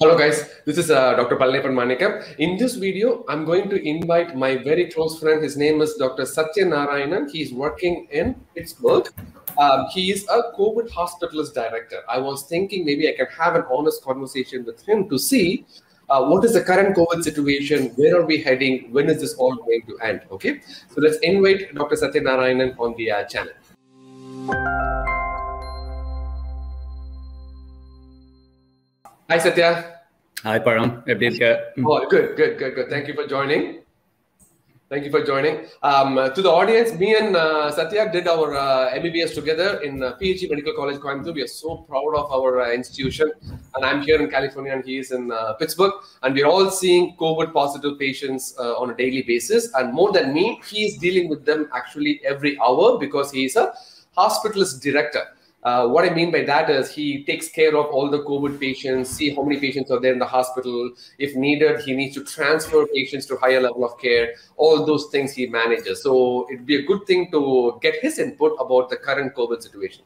Hello guys, this is Dr. Palaniappan Manickam. In this video, I'm going to invite my very close friend. His name is Dr. Sathyanaryanan. He's working in Pittsburgh. He is a COVID hospitalist director. I was thinking maybe I can have an honest conversation with him to see what is the current COVID situation, where are we heading, when is this all going to end, okay? So let's invite Dr. Sathyanaryanan on the channel. Hi, Sathya. Hi, Param. Oh, good. Thank you for joining. To the audience, me and Sathya did our MBBS together in PhD Medical College, Coimbatore. We are so proud of our institution. And I'm here in California and he is in Pittsburgh. And we're all seeing COVID positive patients on a daily basis. And more than me, he is dealing with them actually every hour because he is a hospitalist director. What I mean by that is he takes care of all the COVID patients, see how many patients are there in the hospital. If needed, he needs to transfer patients to higher level of care. All those things he manages. So it'd be a good thing to get his input about the current COVID situation.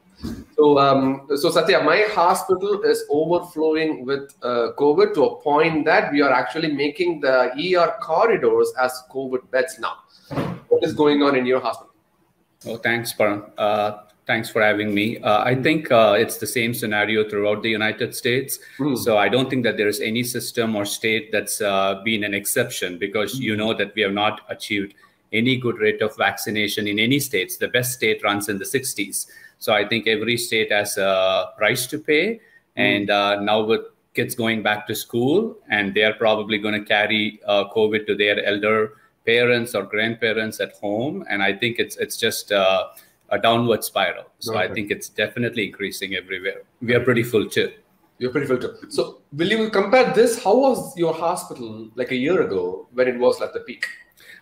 So Sathya, my hospital is overflowing with COVID to a point that we are actually making the ER corridors as COVID beds now. What is going on in your hospital? Oh, thanks, Param. Thanks for having me. I think it's the same scenario throughout the United States. So I don't think that there is any system or state that's been an exception because you know that we have not achieved any good rate of vaccination in any states. The best state runs in the 60s. So I think every state has a price to pay. And now with kids going back to school and they're probably going to carry COVID to their elder parents or grandparents at home. And I think it's just a downward spiral. So I think it's definitely increasing everywhere. We are pretty full too. You're pretty full too. So will you compare this? How was your hospital like a year ago when it was at the peak?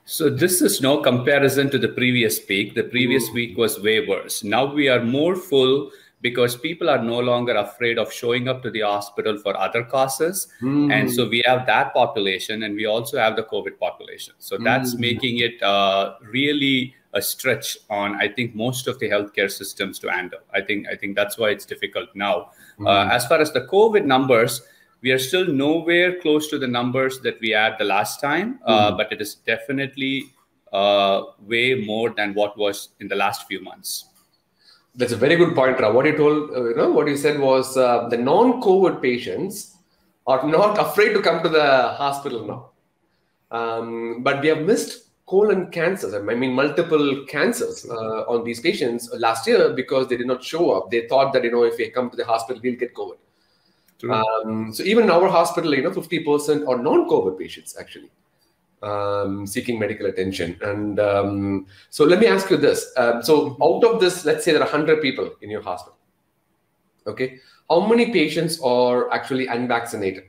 So this is no comparison to the previous peak. The previous week was way worse. Now we are more full because people are no longer afraid of showing up to the hospital for other causes. And so we have that population and we also have the COVID population. So that's making it really a stretch on, I think, most of the healthcare systems to handle. I think that's why it's difficult now. As far as the COVID numbers, we are still nowhere close to the numbers that we had the last time, but it is definitely way more than what was in the last few months. That's a very good point, Ra. What you told, what you said was the non-COVID patients are not afraid to come to the hospital now. But we have missed colon cancers, I mean, multiple cancers on these patients last year because they did not show up. They thought that, if they come to the hospital, we'll get COVID. So even in our hospital, 50% are non-COVID patients actually seeking medical attention. And so let me ask you this. So out of this, let's say there are 100 people in your hospital. Okay. How many patients are actually unvaccinated?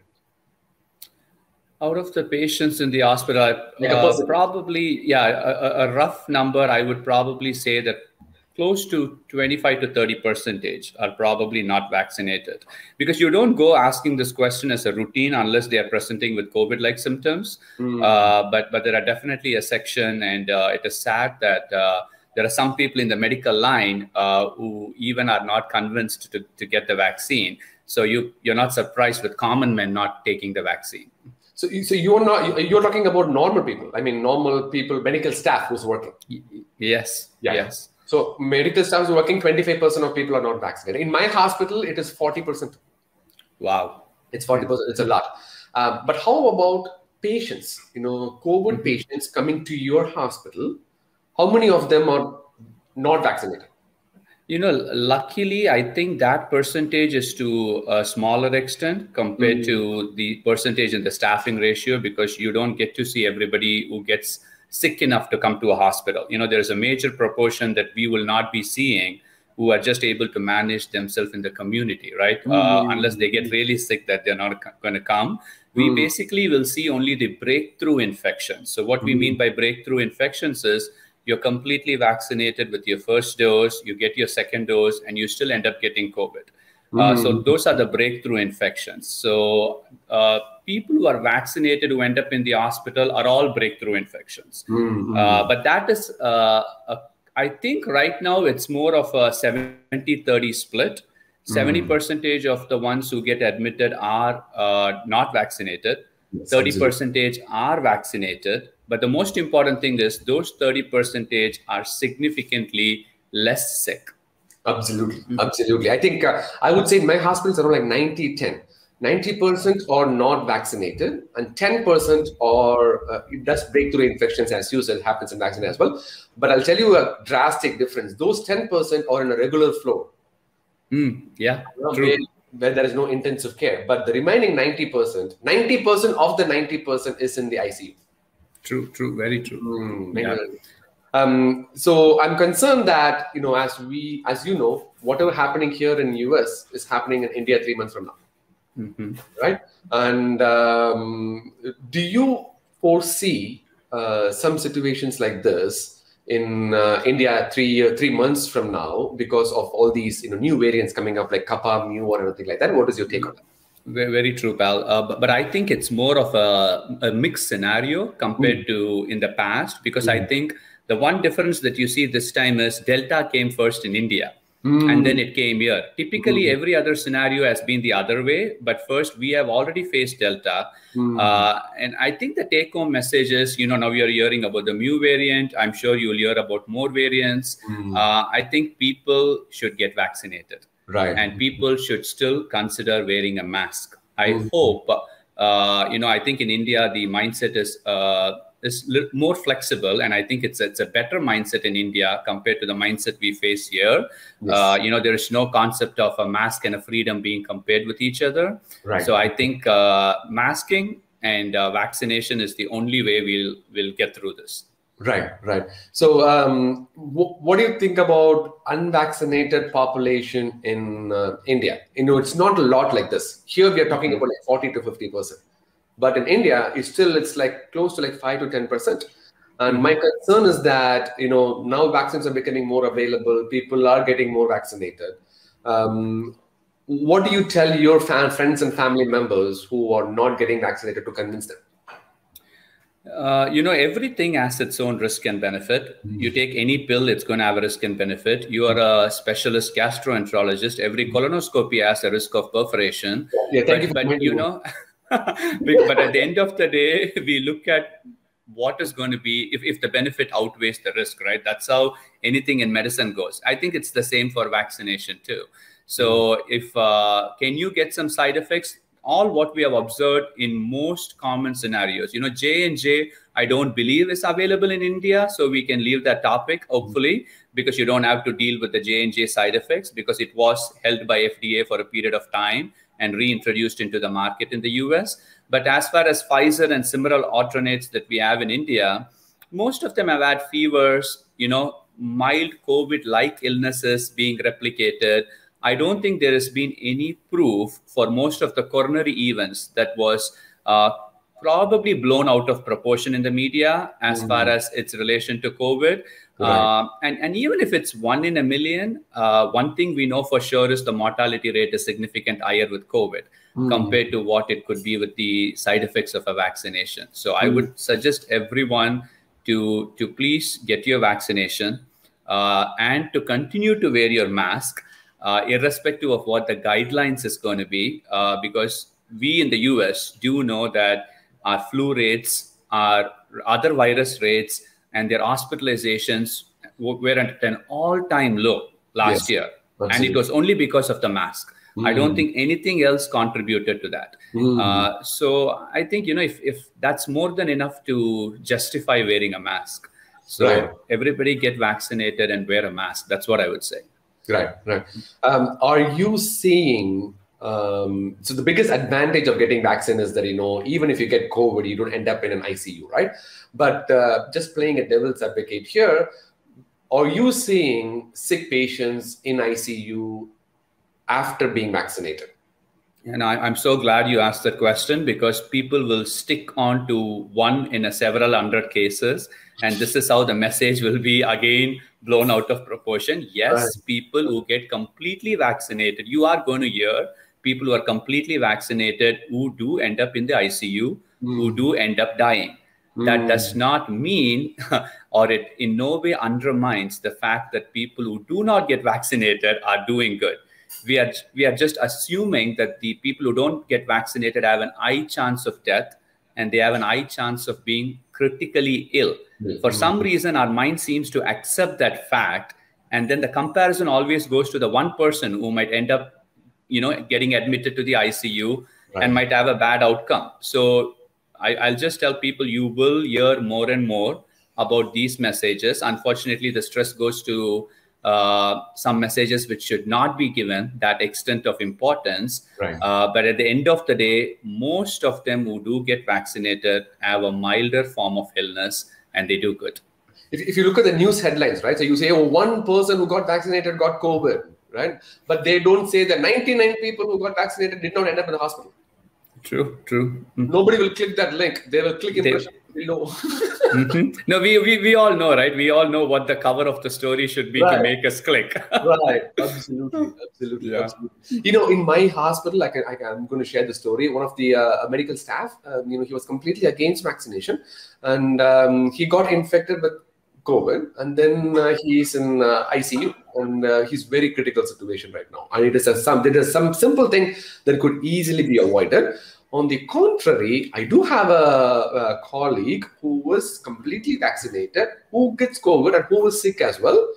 Out of the patients in the hospital, probably, a rough number, I would probably say that close to 25 to 30% are probably not vaccinated. Because you don't go asking this question as a routine unless they are presenting with COVID-like symptoms. But there are definitely a section, and it is sad that there are some people in the medical line who even are not convinced to get the vaccine. So you're not surprised with common men not taking the vaccine. So you're talking about normal people. I mean, normal people, medical staff who's working. Yes. Yes. So medical staff is working, 25% of people are not vaccinated. In my hospital, it is 40%. Wow. It's 40%. It's a lot. But how about patients, COVID patients coming to your hospital? How many of them are not vaccinated? Luckily, I think that percentage is to a smaller extent compared to the percentage in the staffing ratio, because you don't get to see everybody who gets sick enough to come to a hospital. There's a major proportion that we will not be seeing who are just able to manage themselves in the community, right? Unless they get really sick that they're not going to come. We basically will see only the breakthrough infections. So what we mean by breakthrough infections is you're completely vaccinated with your first dose, you get your second dose, and you still end up getting COVID. So those are the breakthrough infections. So people who are vaccinated who end up in the hospital are all breakthrough infections. But that is, I think right now it's more of a 70-30 split. 70% of the ones who get admitted are not vaccinated. 30% are vaccinated. But the most important thing is those 30% are significantly less sick. Absolutely. Absolutely. I think I would say in my hospitals around like 90-10. 90% are not vaccinated and 10% are, it does breakthrough infections, as you said, happens in vaccine as well. But I'll tell you a drastic difference. Those 10% are in a regular flow. Yeah, true. Where there is no intensive care. But the remaining 90% of the 90% is in the ICU. True, very true. So I'm concerned that, as you know, whatever happening here in US is happening in India 3 months from now. Right? And do you foresee some situations like this in India 3 months from now because of all these new variants coming up like Kappa, Mu, or anything like that? What is your take on that? Very true, pal. But I think it's more of a mixed scenario compared to in the past, because I think the one difference that you see this time is Delta came first in India. And then it came here. Typically, every other scenario has been the other way. But first, we have already faced Delta. And I think the take-home message is, now we are hearing about the Mu variant. I'm sure you'll hear about more variants. I think people should get vaccinated. Right. And people should still consider wearing a mask. I hope, I think in India, the mindset is more flexible, and I think it's a better mindset in India compared to the mindset we face here. Yes. There is no concept of a mask and a freedom being compared with each other. Right. So I think masking and vaccination is the only way we'll get through this. Right. So what do you think about unvaccinated population in India? It's not a lot like this. Here we are talking about like 40 to 50%. But in India, it's like close to like 5 to 10%. And my concern is that, now vaccines are becoming more available. People are getting more vaccinated. What do you tell your friends and family members who are not getting vaccinated to convince them? Everything has its own risk and benefit. You take any pill, it's going to have a risk and benefit. You are a specialist gastroenterologist. Every colonoscopy has a risk of perforation. Yeah, thank you. But at the end of the day, we look at what is going to be if the benefit outweighs the risk, right? That's how anything in medicine goes. I think it's the same for vaccination too. So if can you get some side effects? All what we have observed in most common scenarios, J&J, I don't believe is available in India. So we can leave that topic, hopefully, because you don't have to deal with the J&J side effects because it was held by FDA for a period of time and reintroduced into the market in the US. But as far as Pfizer and similar alternates that we have in India, most of them have had fevers, mild COVID-like illnesses being replicated. I don't think there has been any proof for most of the coronary events that was probably blown out of proportion in the media as far as its relation to COVID. Right. And even if it's 1 in a million, one thing we know for sure is the mortality rate is significantly higher with COVID compared to what it could be with the side effects of a vaccination. So I would suggest everyone to please get your vaccination and to continue to wear your mask, irrespective of what the guidelines is going to be, because we in the US do know that our flu rates, our other virus rates, and their hospitalizations were at an all-time low last year. Absolutely. And it was only because of the mask. I don't think anything else contributed to that. So I think, if that's more than enough to justify wearing a mask. So everybody get vaccinated and wear a mask. That's what I would say. Right. Are you seeing, so the biggest advantage of getting vaccine is that, even if you get COVID, you don't end up in an ICU, right? But just playing a devil's advocate here, are you seeing sick patients in ICU after being vaccinated? And I'm so glad you asked that question, because people will stick on to one in a several hundred cases. And this is how the message will be again blown out of proportion. Yes, people who get completely vaccinated, you are going to hear people who are completely vaccinated who do end up in the ICU, who do end up dying. That does not mean, or it in no way undermines the fact that people who do not get vaccinated are doing good. we are just assuming that the people who don't get vaccinated have an high chance of death, and they have an high chance of being critically ill. For some reason, our mind seems to accept that fact, and then the comparison always goes to the one person who might end up, getting admitted to the ICU and might have a bad outcome. So I'll just tell people, you will hear more and more about these messages. Unfortunately, the stress goes to some messages which should not be given that extent of importance. But at the end of the day, most of them who do get vaccinated have a milder form of illness, and they do good. If you look at the news headlines, right? So you say, one person who got vaccinated got COVID, right? But they don't say that 99 people who got vaccinated did not end up in the hospital. True. Nobody will click that link. They will click impression below. No, we all know, right? We all know what the cover of the story should be to make us click. Absolutely. In my hospital, I'm going to share the story. One of the medical staff, he was completely against vaccination, and he got infected with COVID, and then he's in ICU, and he's very critical situation right now. And it is some simple thing that could easily be avoided. On the contrary, I do have a colleague who was completely vaccinated, who gets COVID and who was sick as well,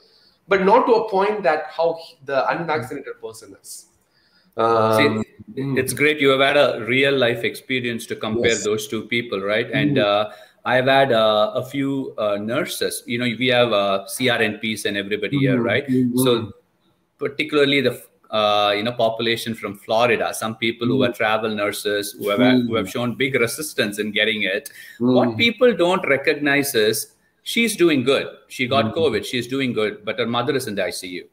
but not to a point that how the unvaccinated person is. It's great. You have had a real life experience to compare those two people, right? And I've had a few nurses. We have CRNPs and everybody here, right? So particularly the population from Florida, some people who are travel nurses who have shown big resistance in getting it. What people don't recognize is she's doing good. She got COVID. She's doing good, but her mother is in the ICU.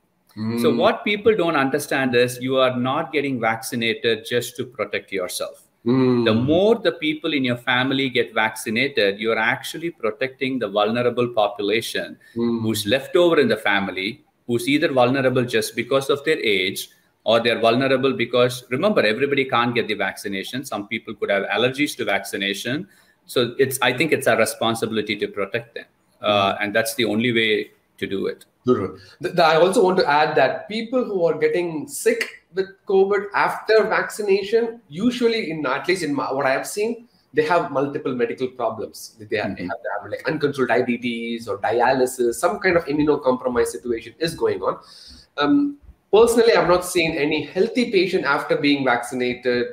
So what people don't understand is you are not getting vaccinated just to protect yourself. The more the people in your family get vaccinated, you're actually protecting the vulnerable population who's left over in the family, who's either vulnerable just because of their age, or they're vulnerable because, remember, everybody can't get the vaccination. Some people could have allergies to vaccination. So I think it's our responsibility to protect them. And that's the only way to do it. I also want to add that people who are getting sick with COVID after vaccination, usually, at least in what I have seen, they have multiple medical problems. They have like uncontrolled diabetes or dialysis, some kind of immunocompromised situation is going on. Personally, I've not seen any healthy patient after being vaccinated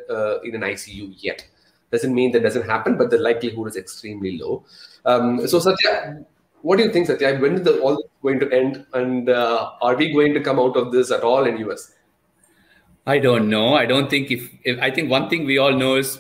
in an ICU yet. Doesn't mean that doesn't happen, but the likelihood is extremely low. So Satya, what do you think, Satya? When is all this going to end? And are we going to come out of this at all in US? I don't know. I don't think I think one thing we all know is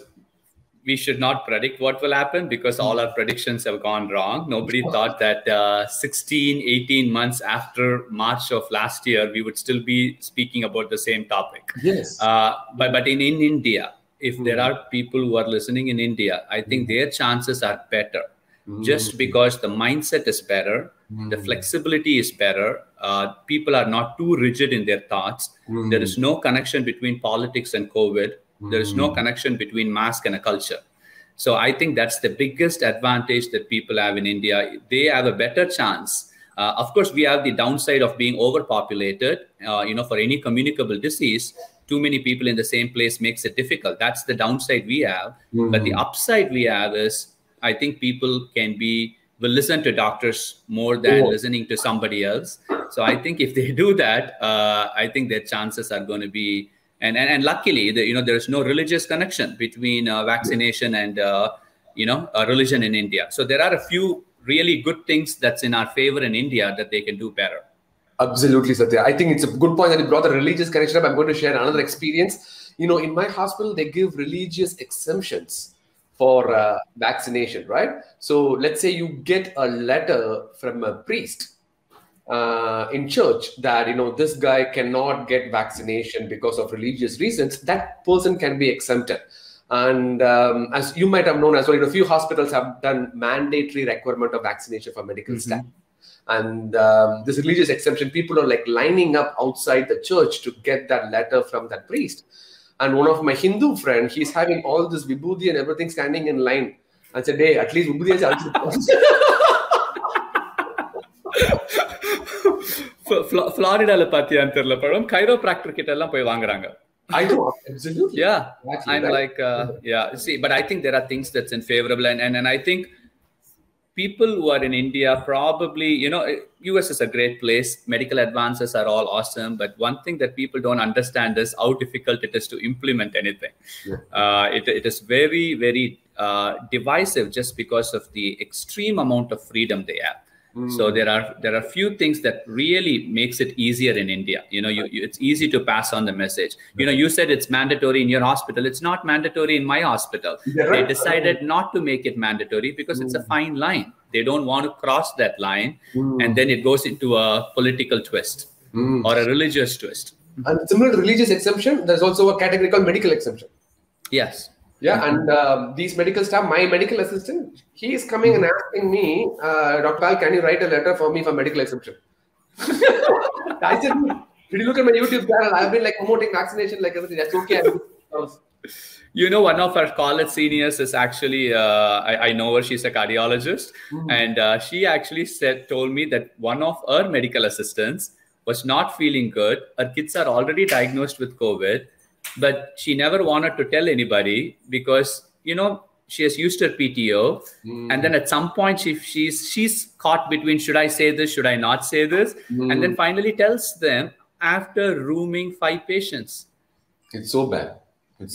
we should not predict what will happen, because all our predictions have gone wrong. Nobody thought that 16, 18 months after March of last year, we would still be speaking about the same topic. Yes. But in India, if there are people who are listening in India, I think their chances are better. Just because the mindset is better, the flexibility is better, people are not too rigid in their thoughts. There is no connection between politics and COVID. There is no connection between mask and a culture. So I think that's the biggest advantage that people have in India. They have a better chance. Of course, we have the downside of being overpopulated. For any communicable disease, too many people in the same place makes it difficult. That's the downside we have. But the upside we have is, I think people will listen to doctors more than listening to somebody else. So I think if they do that, I think their chances are going to be, and luckily, there is no religious connection between vaccination and, a religion in India. So there are a few really good things that's in our favor in India that they can do better. Absolutely, Satya. I think it's a good point that you brought the religious connection up. I'm going to share another experience. In my hospital, they give religious exemptions for vaccination, right? So let's say you get a letter from a priest in church that, this guy cannot get vaccination because of religious reasons. That person can be exempted. And as you might have known as well, a few hospitals have done mandatory requirement of vaccination for medical staff. And this religious exemption, people are like lining up outside the church to get that letter from that priest. And one of my Hindu friend, he's having all this vibhuti and everything standing in line. I said, hey, at least vibhuti is Florida chiropractor கிட்ட எல்லாம் போய் வாங்குறாங்க. I do, absolutely. Yeah, exactly, I'm right? like, yeah. See, but I think there are things that's unfavorable, and I think people who are in India probably, US is a great place. Medical advances are all awesome, but one thing that people don't understand is how difficult it is to implement anything. It is very, very divisive just because of the extreme amount of freedom they have. So there are few things that really makes it easier in India. It's easy to pass on the message. You said it's mandatory in your hospital. It's not mandatory in my hospital. They decided not to make it mandatory because it's a fine line. They don't want to cross that line, and then it goes into a political twist or a religious twist. And similar to religious exemption, there's also a category called medical exemption. Yes. Yeah, and these medical staff, my medical assistant, he is coming and asking me, Dr. Pal, can you write a letter for me for medical exemption? I said, did you look at my YouTube channel? I've been like promoting vaccination, like everything. That's okay. One of our college seniors is actually, I know her, she's a cardiologist. And she actually told me that one of her medical assistants was not feeling good. Her kids are already diagnosed with COVID. But she never wanted to tell anybody because, she has used her PTO. And then at some point, she's caught between, should I say this? Should I not say this? And then finally tells them after rooming 5 patients. It's so bad. It's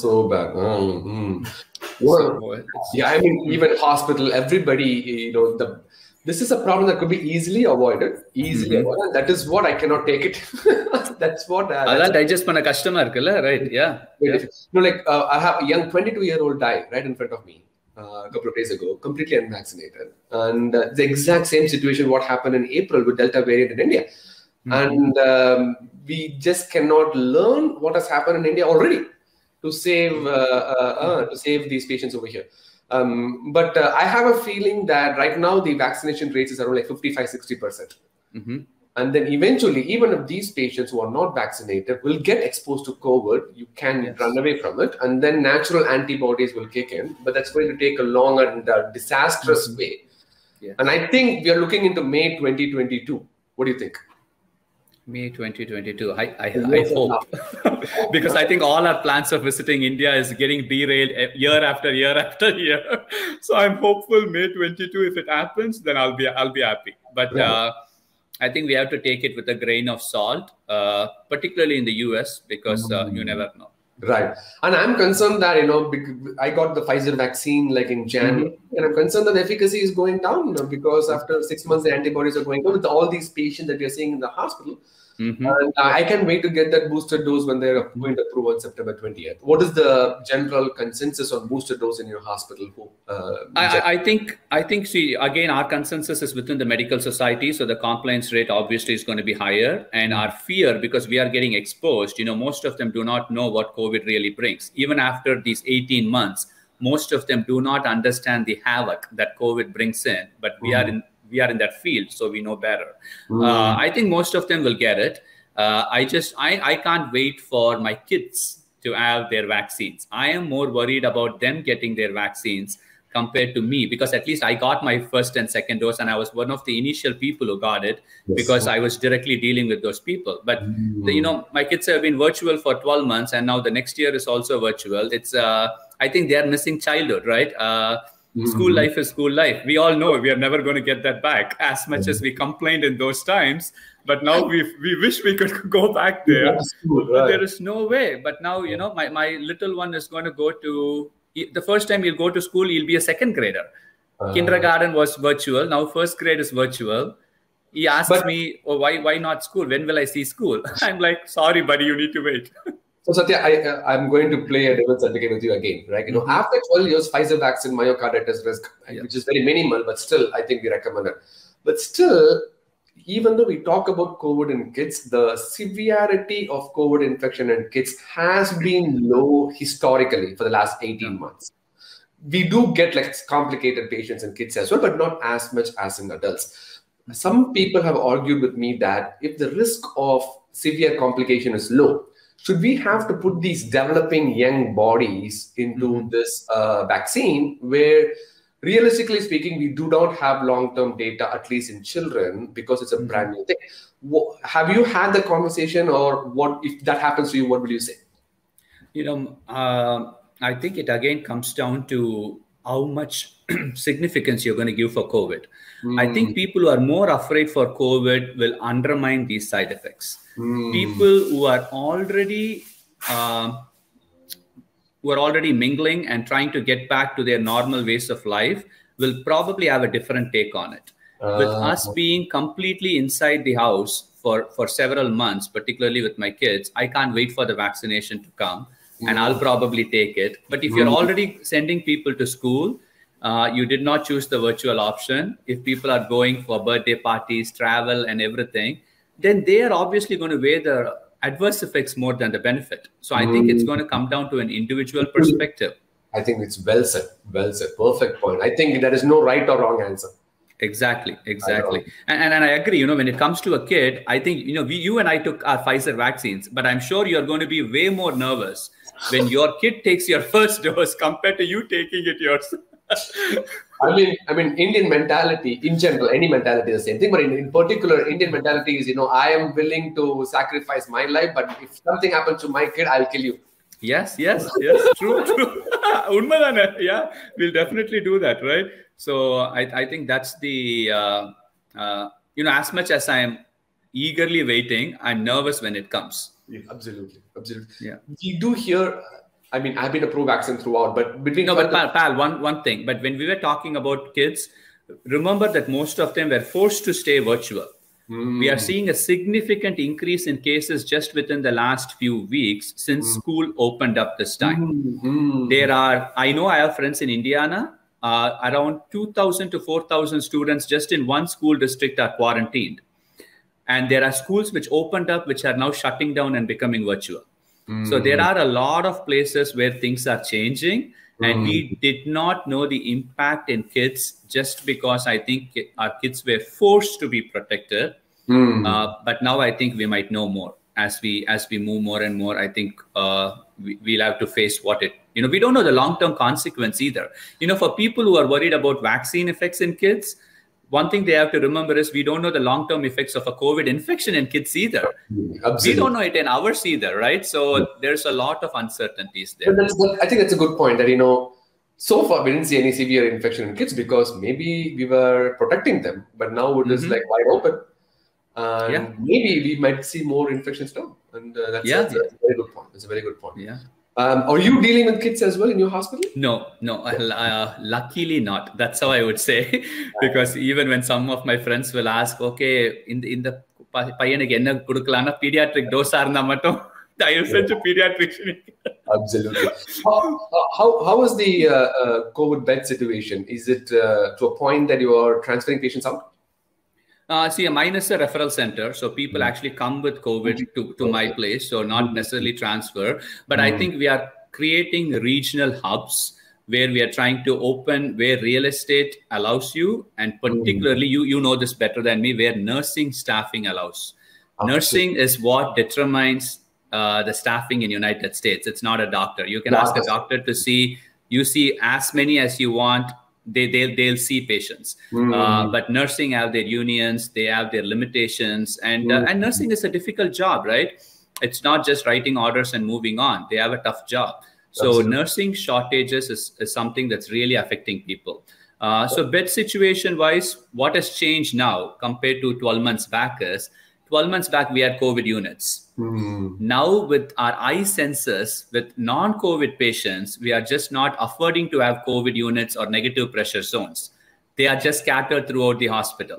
so bad. Well, yeah, I mean, even hospital, everybody, this is a problem that could be easily avoided. Avoided. That is what I cannot take it. That's what. That digest panna kashthama irukalla, right? Yeah. I have a young 22-year-old die right in front of me a couple of days ago, completely unvaccinated, and the exact same situation what happened in April with Delta variant in India, and we just cannot learn what has happened in India already to save these patients over here. But I have a feeling that right now the vaccination rates is around like 55-60%. And then eventually, even if these patients who are not vaccinated will get exposed to COVID, you can run away from it. And then natural antibodies will kick in. But that's going to take a long and disastrous way. And I think we are looking into May 2022. What do you think? May 2022. I hope. Because I think all our plans of visiting India is getting derailed year after year after year. So I'm hopeful May 22, if it happens, then I'll be happy. But I think we have to take it with a grain of salt, particularly in the US, because you never know. Right. And I'm concerned that, I got the Pfizer vaccine like in January, and I'm concerned that the efficacy is going down because after 6 months, the antibodies are going down with all these patients that we are seeing in the hospital. And I can't wait to get that booster dose when they're going to approve on September 20th. What is the general consensus on booster dose in your hospital? I think, see, again, our consensus is within the medical society. So the compliance rate obviously is going to be higher. And our fear, because we are getting exposed, most of them do not know what COVID really brings. Even after these 18 months, most of them do not understand the havoc that COVID brings in. But we are in that field, so we know better. I think most of them will get it. I can't wait for my kids to have their vaccines. I am more worried about them getting their vaccines compared to me, because at least I got my first and second dose, and I was one of the initial people who got it because I was directly dealing with those people. But my kids have been virtual for 12 months, and now the next year is also virtual. It's I think they are missing childhood, right? School life is school life. We all know we are never going to get that back, as much as we complained in those times. But now we wish we could go back there. But there is no way. But now, my little one is going to go to, the first time he'll go to school, he'll be a second grader. Kindergarten was virtual. Now first grade is virtual. He asked me, why not school? When will I see school? I'm like, sorry, buddy, you need to wait. So Satya, I'm going to play a devil's advocate with you again, right? After 12 years, Pfizer vaccine myocarditis risk, which is very minimal, but still, I think we recommend it. But still, even though we talk about COVID in kids, the severity of COVID infection in kids has been low historically for the last 18 months. We do get like complicated patients in kids as well, but not as much as in adults. Some people have argued with me that if the risk of severe complication is low, should we have to put these developing young bodies into this vaccine where realistically speaking, we do not have long-term data, at least in children, because it's a brand new thing. Have you had the conversation, or what if that happens to you? What will you say? I think it again comes down to how much significance you're going to give for COVID. I think people who are more afraid for COVID will undermine these side effects. People who are already mingling and trying to get back to their normal ways of life will probably have a different take on it. With us being completely inside the house for several months, particularly with my kids, I can't wait for the vaccination to come, and I'll probably take it. But if you're already sending people to school, you did not choose the virtual option. If people are going for birthday parties, travel and everything, then they are obviously going to weigh the adverse effects more than the benefit. So I think it's going to come down to an individual perspective. I think it's well said. Well said. Perfect point. I think there is no right or wrong answer. Exactly. And I agree, when it comes to a kid, I think, you and I took our Pfizer vaccines, but I'm sure you're going to be way more nervous when your kid takes your first dose compared to you taking it yourself. I mean, Indian mentality in general, any mentality is the same thing, but in particular, Indian mentality is, I am willing to sacrifice my life, but if something happens to my kid, I'll kill you. Yes. True. Yeah, we'll definitely do that, right? So I think that's the, as much as I'm eagerly waiting, I'm nervous when it comes. Yeah, absolutely. Yeah. We do hear, I've been a pro-vaccine throughout, but between... No, but Pal, one thing. But when we were talking about kids, remember that most of them were forced to stay virtual. We are seeing a significant increase in cases just within the last few weeks since school opened up this time. I know I have friends in Indiana, around 2,000 to 4,000 students just in one school district are quarantined. And there are schools which opened up, which are now shutting down and becoming virtual. So there are a lot of places where things are changing, and we did not know the impact in kids just because I think our kids were forced to be protected. But now I think we might know more as we move more and more. I think we'll have to face we don't know the long-term consequence either. For people who are worried about vaccine effects in kids, one thing they have to remember is we don't know the long-term effects of a COVID infection in kids either. Absolutely. We don't know it in ours either, right? So there's a lot of uncertainties there. But I think that's a good point that, so far we didn't see any severe infection in kids because maybe we were protecting them, but now it is like wide open. And maybe we might see more infections now. And that's a very good point. It's a very good point. Yeah. Are you dealing with kids as well in your hospital? No, luckily not. That's how I would say. Because even when some of my friends will ask, okay, in the paiyanukku enna kudukalana pediatric dose arna mattum I will send to pediatrician. Absolutely. How is the COVID bed situation? Is it to a point that you are transferring patients out? Mine is a referral center. So people actually come with COVID to my place. So not necessarily transfer. But I think we are creating regional hubs where we are trying to open where real estate allows you. And particularly, you know this better than me, where nursing staffing allows. Nursing is what determines the staffing in United States. It's not a doctor. You can ask a doctor to see, you see as many as you want. They'll see patients, but nursing have their unions, they have their limitations, and nursing is a difficult job, right? It's not just writing orders and moving on. They have a tough job. So absolutely. Nursing shortages is something that's really affecting people. So bed situation wise, what has changed now compared to 12 months back is 12 months back, we had COVID units. Now with our eye sensors, with non-COVID patients, we are just not affording to have COVID units or negative pressure zones. They are just scattered throughout the hospital.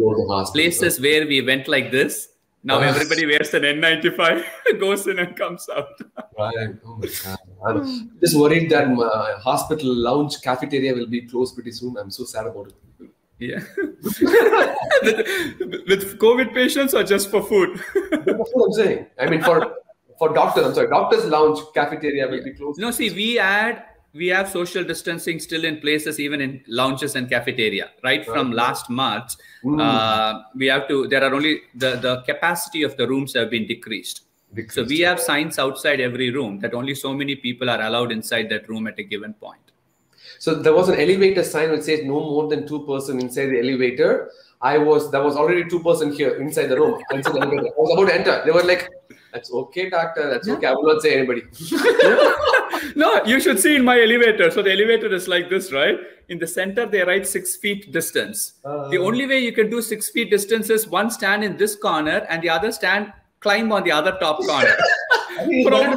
Places where we went like this, now everybody wears an N95, goes in and comes out. Right. Oh my God. I'm just worried that my hospital lounge cafeteria will be closed pretty soon. I'm so sad about it. Yeah. With COVID patients or just for food? That's what I'm saying. I mean, for doctors, I'm sorry, doctors' lounge cafeteria will be closed. No, see, we have social distancing still in places, even in lounges and cafeteria. Right from last March, we have to. There are only the capacity of the rooms have been decreased. So we have signs outside every room that only so many people are allowed inside that room at a given point. So there was an elevator sign which says no more than 2% inside the elevator. There was already 2% here inside the room. Inside the elevator. I was about to enter. They were like, "That's okay, doctor. That's okay. I will not say anybody." No, you should see in my elevator. So the elevator is like this, right? In the center, they write 6 feet distance. The only way you can do 6 feet distance is one stand in this corner and the other stand climb on the other top corner.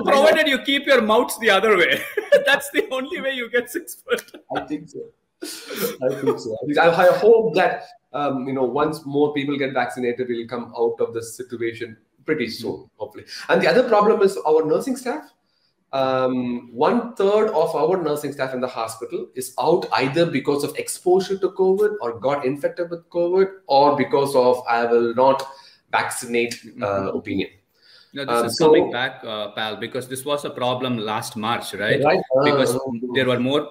Provided you keep your mouths the other way. That's the only way you get 6 foot. I think so. I hope that once more people get vaccinated, we'll come out of this situation pretty soon, hopefully. And the other problem is our nursing staff. 1/3 of our nursing staff in the hospital is out either because of exposure to COVID or got infected with COVID or because of I will not vaccinate opinion. No, this is coming back, pal, because this was a problem last March, right? Because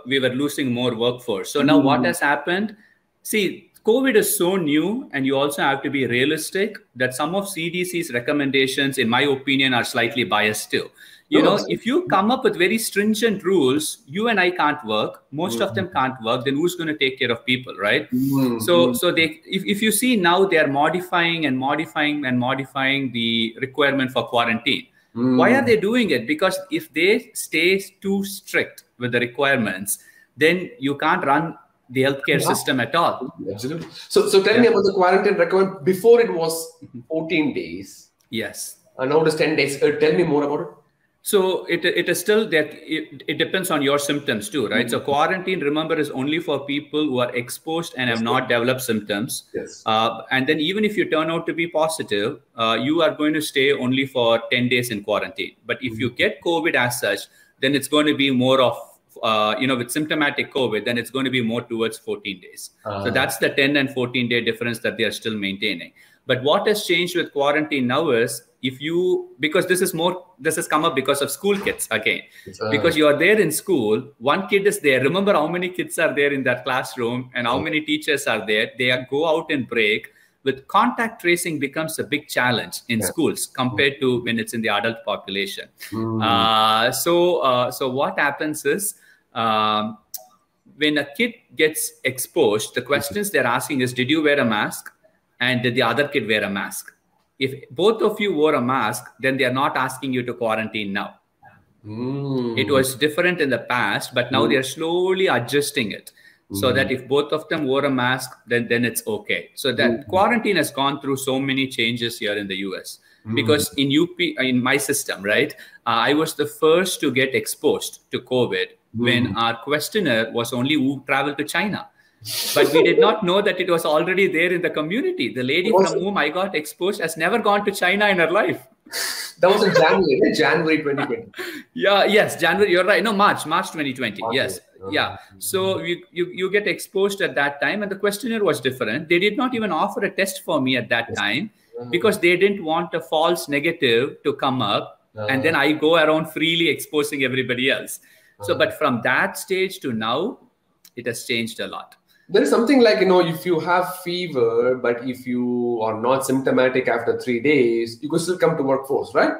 we were losing more workforce. So now what has happened? See, COVID is so new, and you also have to be realistic that some of CDC's recommendations, in my opinion, are slightly biased too. If you come up with very stringent rules, you and I can't work. Most of them can't work. Then who's going to take care of people, right? So if you see now, they are modifying the requirement for quarantine. Why are they doing it? Because if they stay too strict with the requirements, then you can't run the healthcare system at all. Absolutely. So tell me about the quarantine requirement. Before it was 14 days. Yes. And now it is 10 days. Tell me more about it. So it is still that it depends on your symptoms too, right? So quarantine, remember, is only for people who are exposed and have not developed symptoms. Yes. And then even if you turn out to be positive, you are going to stay only for 10 days in quarantine. But if you get COVID as such, then it's going to be more of, with symptomatic COVID, then it's going to be more towards 14 days. So that's the 10 and 14-day difference that they are still maintaining. But what has changed with quarantine now is because this has come up because of school kids again. Because you are there in school, one kid is there. Remember how many kids are there in that classroom and how many teachers are there. They go out and break. With contact tracing becomes a big challenge in schools compared to when it's in the adult population. So what happens is when a kid gets exposed, the questions they're asking is, did you wear a mask? And did the other kid wear a mask? If both of you wore a mask, then they are not asking you to quarantine now. It was different in the past, but now they are slowly adjusting it so that if both of them wore a mask, then it's okay. So that quarantine has gone through so many changes here in the US. Because in UP, in my system, right, I was the first to get exposed to COVID when our questionnaire was only who traveled to China. But we did not know that it was already there in the community. The lady from whom I got exposed has never gone to China in her life. That was in January 2020. Yes, January. You're right. No, March 2020. Okay. Yes. Yeah. So you get exposed at that time, and the questionnaire was different. They did not even offer a test for me at that time because they didn't want a false negative to come up, and then I go around freely exposing everybody else. So, but from that stage to now, it has changed a lot. There is something like, if you have fever, but if you are not symptomatic after 3 days, you could still come to workforce, right?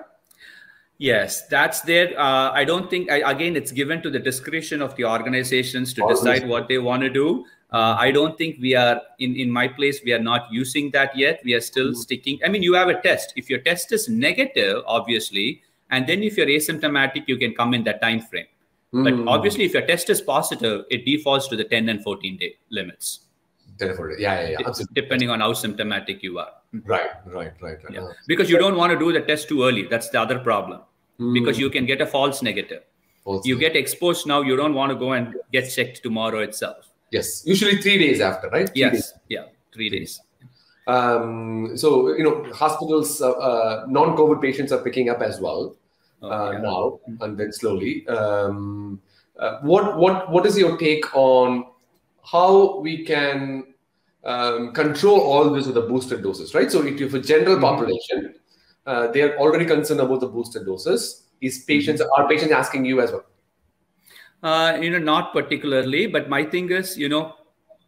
Yes, that's there. I don't think, again, it's given to the discretion of the organizations to decide what they want to do. I don't think we are, in my place, we are not using that yet. We are still sticking. I mean, you have a test. If your test is negative, obviously, and then if you're asymptomatic, you can come in that time frame. But obviously, if your test is positive, it defaults to the 10 and 14-day limits. Yeah. Absolutely. Depending on how symptomatic you are. Right. Yeah. Because you don't want to do the test too early. That's the other problem. Because you can get a false negative. You get exposed now, you don't want to go and get checked tomorrow itself. Yes. Usually 3 days after, right? 3 days. Yeah. 3 days. So, hospitals, non-COVID patients are picking up as well. Now and then slowly. What is your take on how we can control all this with the booster doses, right? So if a general population, they are already concerned about the booster doses. Are patients asking you as well? Not particularly, but my thing is,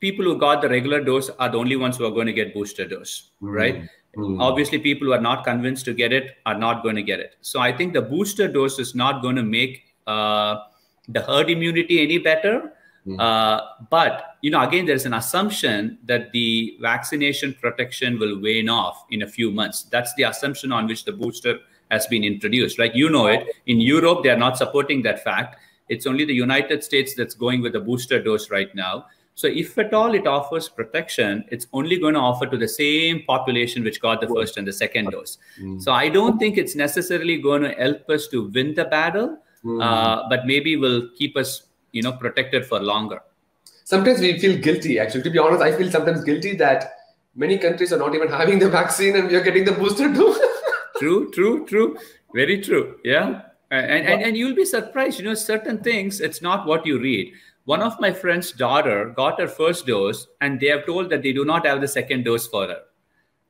people who got the regular dose are the only ones who are going to get booster dose, right? Obviously, people who are not convinced to get it are not going to get it. So I think the booster dose is not going to make the herd immunity any better. But, again, there's an assumption that the vaccination protection will wane off in a few months. That's the assumption on which the booster has been introduced, right? It. In Europe, they are not supporting that fact. It's only the United States that's going with the booster dose right now. So if at all it offers protection, it's only going to offer to the same population which got the first and the second dose. So I don't think it's necessarily going to help us to win the battle, but maybe will keep us, protected for longer. Sometimes we feel guilty, actually. To be honest, I feel sometimes guilty that many countries are not even having the vaccine and we are getting the booster dose. True. Very true. Yeah. And you'll be surprised, certain things, it's not what you read. One of my friend's daughter got her first dose and they have told that they do not have the second dose for her.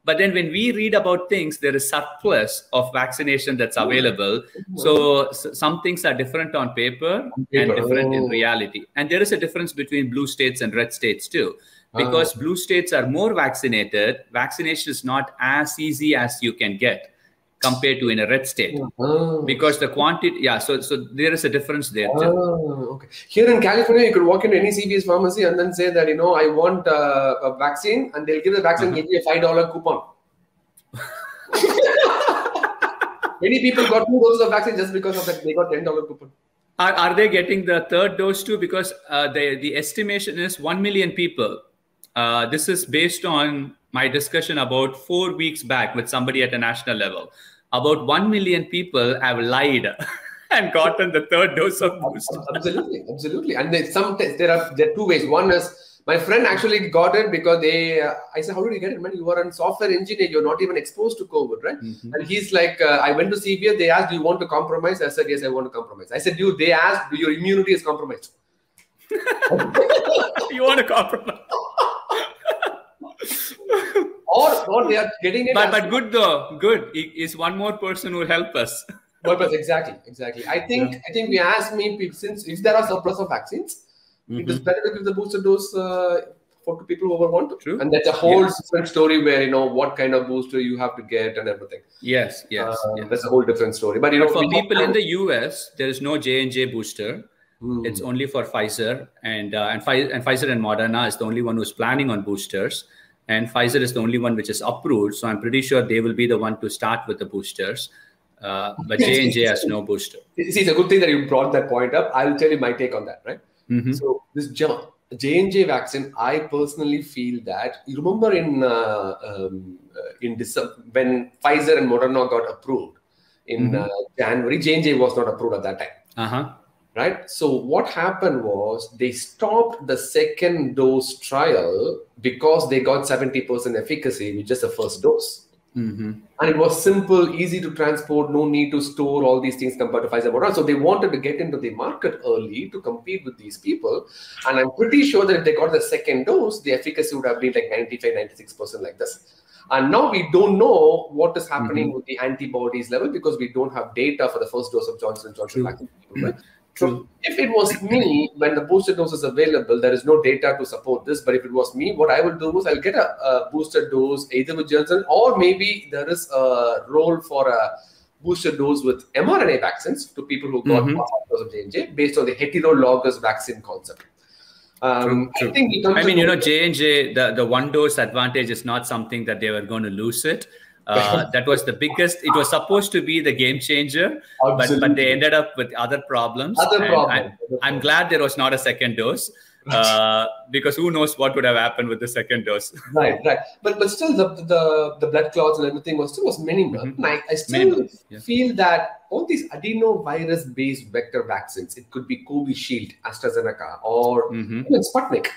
But then when we read about things, there is surplus of vaccination that's available. So some things are different on paper and different in reality. And there is a difference between blue states and red states too. Because blue states are more vaccinated, vaccination is not as easy as you can get compared to in a red state, because the quantity, so there is a difference there too. Okay. Here in California, you could walk into any CVS pharmacy and then say that, I want a vaccine, and they'll give the vaccine, give you a $5 coupon. Many people got 2 doses of vaccine just because of that. They got $10 coupon. Are they getting the third dose too? Because the estimation is 1 million people. This is based on my discussion about 4 weeks back with somebody at a national level. About 1 million people have lied and gotten the third dose of booster. Absolutely. And there are 2 ways. One is, my friend actually got it because I said, how did you get it, man? You are a software engineer. You're not even exposed to COVID, right? And he's like, I went to CBS. They asked, do you want to compromise? I said, yes, I want to compromise. I said, they asked, your immunity is compromised. You want to compromise? Or they are getting it. But good though. Good. Is one more person who will help us. Exactly. I think we asked me, since if there are surplus of vaccines, it is better to give the booster dose for people who want to. True. And that's a whole different story where, what kind of booster you have to get and everything. Yes. That's a whole different story. But, for people in the US, there is no J&J booster. It's only for Pfizer and Pfizer and Moderna is the only one who's planning on boosters. And Pfizer is the only one which is approved. So I'm pretty sure they will be the one to start with the boosters. But J&J has no booster. See, it's a good thing that you brought that point up. I'll tell you my take on that, right? So this J&J vaccine, I personally feel that, you remember in December, when Pfizer and Moderna got approved in January, J&J was not approved at that time. Right? So what happened was they stopped the second dose trial because they got 70% efficacy with just the first dose. And it was simple, easy to transport, no need to store all these things compared to Pfizer. Moderna. So they wanted to get into the market early to compete with these people. And I'm pretty sure that if they got the second dose, the efficacy would have been like 95, 96% like this. And now we don't know what is happening with the antibodies level because we don't have data for the first dose of Johnson & Johnson vaccine. Right? So if it was me, when the booster dose is available, there is no data to support this. But if it was me, what I will do is I'll get a booster dose either with Johnson, or maybe there is a role for a booster dose with mRNA vaccines to people who got dose of J&J based on the heterologous vaccine concept. True. J&J, the one dose advantage is not something that they were going to lose it. That was the biggest. It was supposed to be the game changer, but they ended up with other problems. I'm glad there was not a second dose, because who knows what would have happened with the second dose. Right. But still, the blood clots and everything was minimal. I still feel that all these adenovirus-based vector vaccines, it could be Covishield, AstraZeneca, or even Sputnik.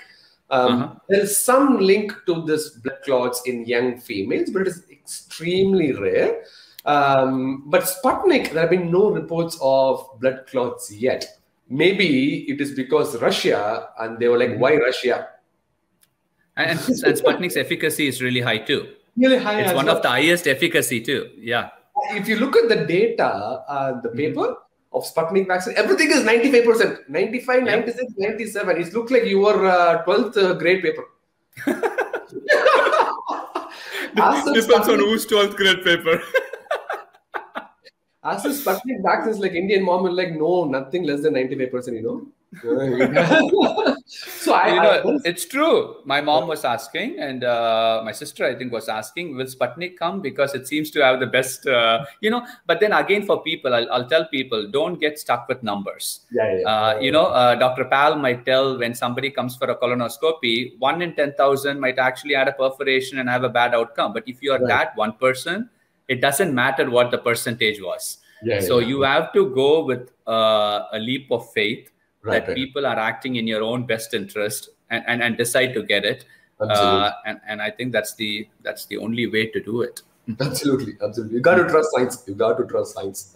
There is some link to this blood clots in young females, but it is extremely rare. But Sputnik, there have been no reports of blood clots yet. Maybe it is because Russia, and they were like, why Russia? And Sputnik's efficacy is really high too. Really high. It's one of the highest efficacy too. Yeah. If you look at the data, the paper of Sputnik vaccine, everything is 95%, 95, 96, 97. It looks like your 12th grade paper. Depends on whose 12th grade paper. as a Sputnik vaccines, like Indian mom will like, no, nothing less than 95%, you know. So it's true. My mom was asking, and my sister, I think, was asking, will Sputnik come? Because it seems to have the best, But then again, for people, I'll tell people, don't get stuck with numbers. Dr. Pal might tell when somebody comes for a colonoscopy, 1 in 10,000 might actually add a perforation and have a bad outcome. But if you are that one person, it doesn't matter what the percentage was. You have to go with a leap of faith. People are acting in your own best interest and decide to get it. And I think that's the only way to do it. Absolutely. You got to trust science.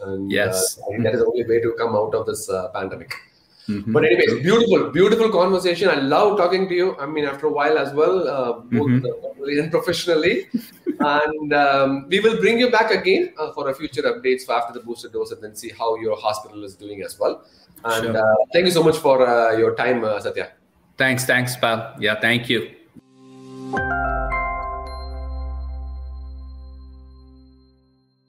And I think that is the only way to come out of this pandemic. But anyways, beautiful conversation. I love talking to you. I mean, after a while as well, both personally and professionally. And we will bring you back again for a future updates for after the booster dose, and then see how your hospital is doing as well. And thank you so much for your time, Sathya. Thanks, pal. Yeah, thank you.